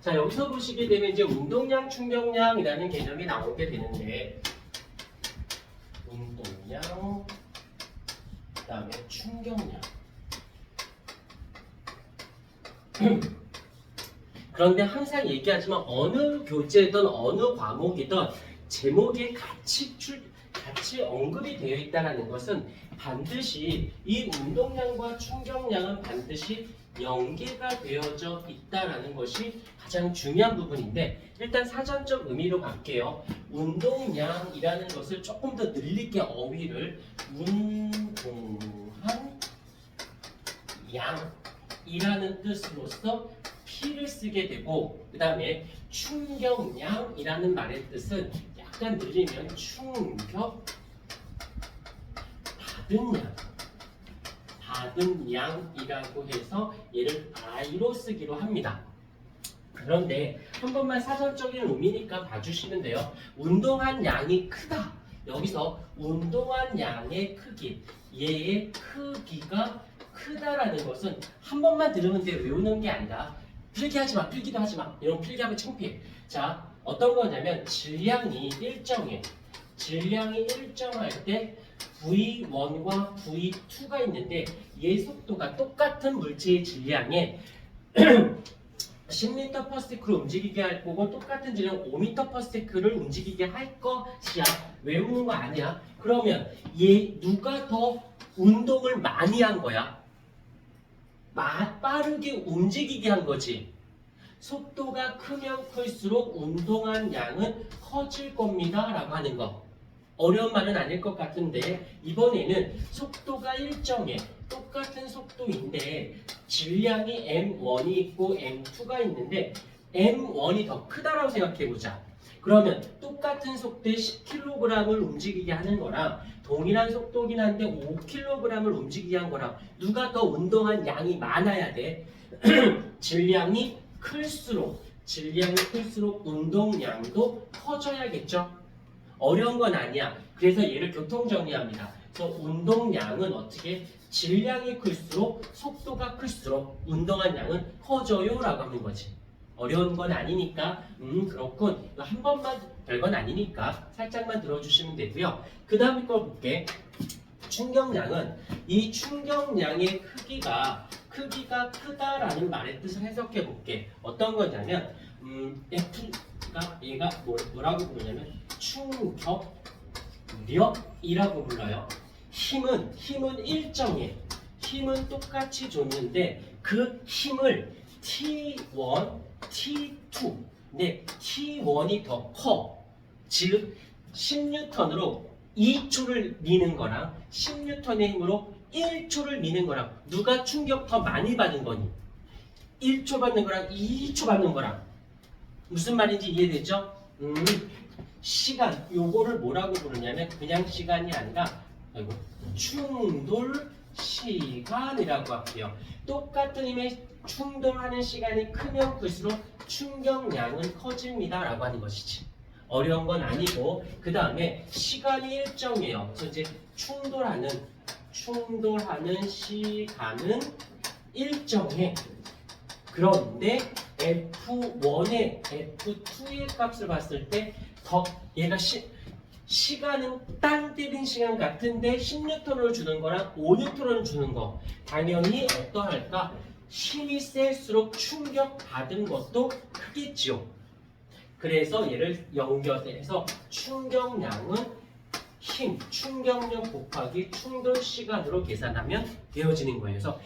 자, 여기서 보시게 되면 이제 운동량, 충격량이라는 개념이 나오게 되는데, 운동량, 그 다음에 충격량. 그런데 항상 얘기하지만 어느 교재든 어느 과목이든 제목에 같이 언급이 되어 있다는 것은 반드시 이 운동량과 충격량은 반드시 연계가 되어져 있다는 것이 가장 중요한 부분인데, 일단 사전적 의미로 갈게요. 운동량이라는 것을 조금 더 늘릴게, 어휘를. 운동한 양이라는 뜻으로서 P를 쓰게 되고, 그 다음에 충격량이라는 말의 뜻은 약간 늘리면 충격 받은 양이라고 해서 얘를 I로 쓰기로 합니다. 그런데 한 번만 사전적인 의미니까 봐주시면 돼요. 운동한 양이 크다. 여기서 운동한 양의 크기, 얘의 크기가 크다라는 것은 한 번만 들으면 돼, 외우는 게 아니라 필기하지 마, 필기도 하지 마. 이런 필기하면 창피해. 자, 어떤 거냐면 질량이 일정해. 질량이 일정할 때 V1과 V2가 있는데, 얘 속도가 똑같은 물체의 질량에 10m/s를 움직이게 할 거고 똑같은 질량 5m/s를 움직이게 할 것이야. 외우는 거 아니야. 그러면 얘 누가 더 운동을 많이 한 거야? 빠르게 움직이게 한 거지. 속도가 크면 클수록 운동한 양은 커질 겁니다 라고 하는 거. 어려운 말은 아닐 것 같은데, 이번에는 속도가 일정해. 똑같은 속도인데 질량이 M1이 있고 M2가 있는데 M1이 더 크다라고 생각해보자. 그러면 똑같은 속도에 10kg을 움직이게 하는 거랑 동일한 속도긴 한데 5kg을 움직이게 한 거랑 누가 더 운동한 양이 많아야 돼? 질량이 클수록 운동량도 커져야겠죠? 어려운 건 아니야. 그래서 얘를 교통정리합니다. 그래서 운동량은 어떻게? 질량이 클수록 속도가 클수록 운동한 양은 커져요 라고 하는 거지. 어려운 건 아니니까 그렇군. 이거 한 번만 별건 아니니까 살짝만 들어주시면 되고요. 그 다음에 걸 볼게. 충격량은 이 충격량의 크기가 크다라는 말의 뜻을 해석해 볼게. 어떤 거냐면 F가 얘가 뭐라고 부르냐면 충격력이라고 불러요. 힘은 일정해. 힘은 똑같이 줬는데 그 힘을 T1, T2. 근데 T1이 더 커. 즉 10N으로 2초를 미는 거랑 10N의 힘으로 1초를 미는 거랑 누가 충격 더 많이 받은 거니? 1초 받는 거랑 2초 받는 거랑 무슨 말인지 이해되죠? 시간, 요거를 뭐라고 부르냐면 그냥 시간이 아니라 충돌 시간이라고 할게요. 똑같은 힘에 충돌하는 시간이 크면 클수록 충격량은 커집니다 라고 하는 것이지. 어려운 건 아니고, 그 다음에 시간이 일정해요. 그래서 이제 충돌하는 시간은 일정해. 그런데 F1의 F2의 값을 봤을 때 더 얘가 시간은 땅 때린 시간 같은데 10N을 주는 거랑 5N을 주는 거 당연히 어떠할까? 힘이 셀수록 충격받은 것도 크겠지요. 그래서 얘를 연결해서 충격량은 충격력 곱하기 충돌 시간으로 계산하면 되어지는 거예요. 그래서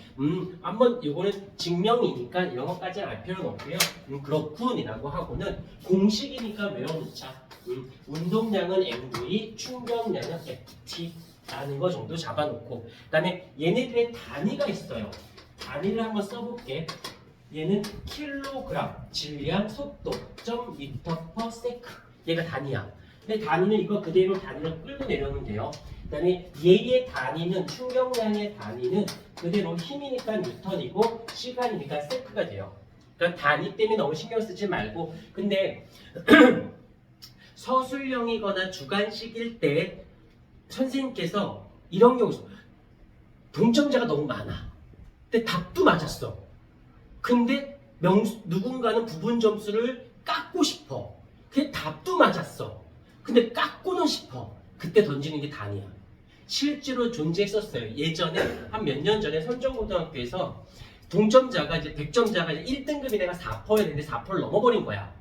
한번 이거는 증명이니까 이런 것까지는 알 필요는 없고요. 그렇군이라고 하고는 공식이니까 외워놓자. 운동량은 MV, 충격량은 FT라는 거 정도 잡아놓고, 그 다음에 얘네들의 단위가 있어요. 단위를 한번 써볼게. 얘는 킬로그램, 질량, 속도, .m/s. 얘가 단위야. 근데 단위는 이거 그대로 단위로 끌고 내려오면 돼요. 그 다음에 얘의 단위는, 충격량의 단위는 그대로 힘이니까 뉴턴이고 시간이니까 세크가 돼요. 그러니까 단위 때문에 너무 신경 쓰지 말고. 근데 서술형이거나 주관식일 때 선생님께서 이런 경우 있어. 동점자가 너무 많아. 근데 답도 맞았어. 근데 누군가는 부분 점수를 깎고 싶어. 그게 답도 맞았어. 근데 깎고는 싶어. 그때 던지는 게 단이야. 실제로 존재했었어요. 예전에 한 몇 년 전에 선정고등학교에서 동점자가 이제 100점자가 이제 1등급이 내가 4%였는데 4%를 넘어버린 거야.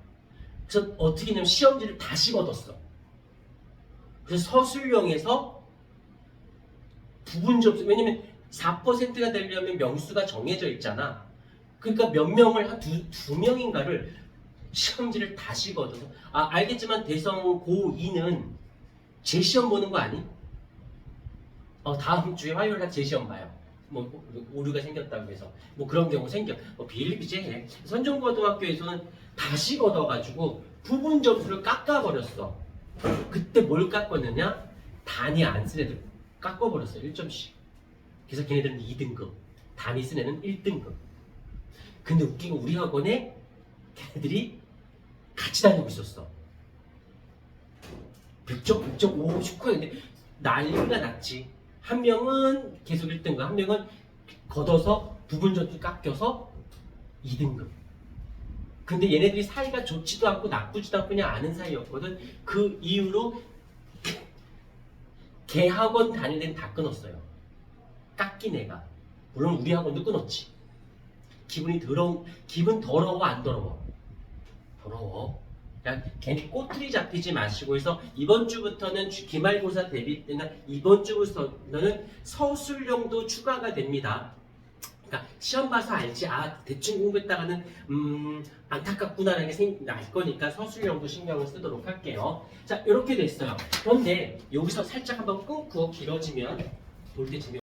그래서 어떻게 했냐면 시험지를 다시 걷었어. 그래서 서술형에서 부분 점수, 왜냐면 4%가 되려면 명수가 정해져 있잖아. 그러니까 몇 명을 한 두 명인가를 시험지를 다시 걷어서 알겠지만 대성 고2는 재시험 보는 거 아니? 다음 주에 화요일 날 재시험 봐요. 뭐 오류가 생겼다고 해서 뭐 그런 경우 생겨. 비일비재해. 선정고등학교에서는 다시 걷어가지고 부분 점수를 깎아버렸어. 그때 뭘 깎았느냐? 단위 안 쓴 애들 깎아버렸어. 1점씩. 그래서 걔네들은 2등급. 단위 쓴 애는 1등급. 근데 웃긴 건 우리 학원에 걔네들이 같이 다니고 있었어. 100점, 100점, 5, 19인데 난리가 났지. 한 명은 계속 1등급, 한 명은 걷어서 부분 점수 깎여서 2등급. 근데 얘네들이 사이가 좋지도 않고 나쁘지도 않고 그냥 아는 사이였거든. 그 이후로 걔 학원 다닐 애는 다 끊었어요. 깎인 애가. 물론 우리 학원도 끊었지. 기분 더러워 안 더러워? 더러워. 그냥 괜히 꼬투리 잡히지 마시고 해서 이번 주부터는 기말고사 대비 때나 이번 주부터는 서술형도 추가가 됩니다. 그러니까 시험 봐서 알지 대충 공부했다가는 안타깝구나라는 게 날 거니까 서술형도 신경을 쓰도록 할게요. 자 이렇게 됐어요. 그런데 여기서 살짝 한번 끊고 길어지면 볼 때 재미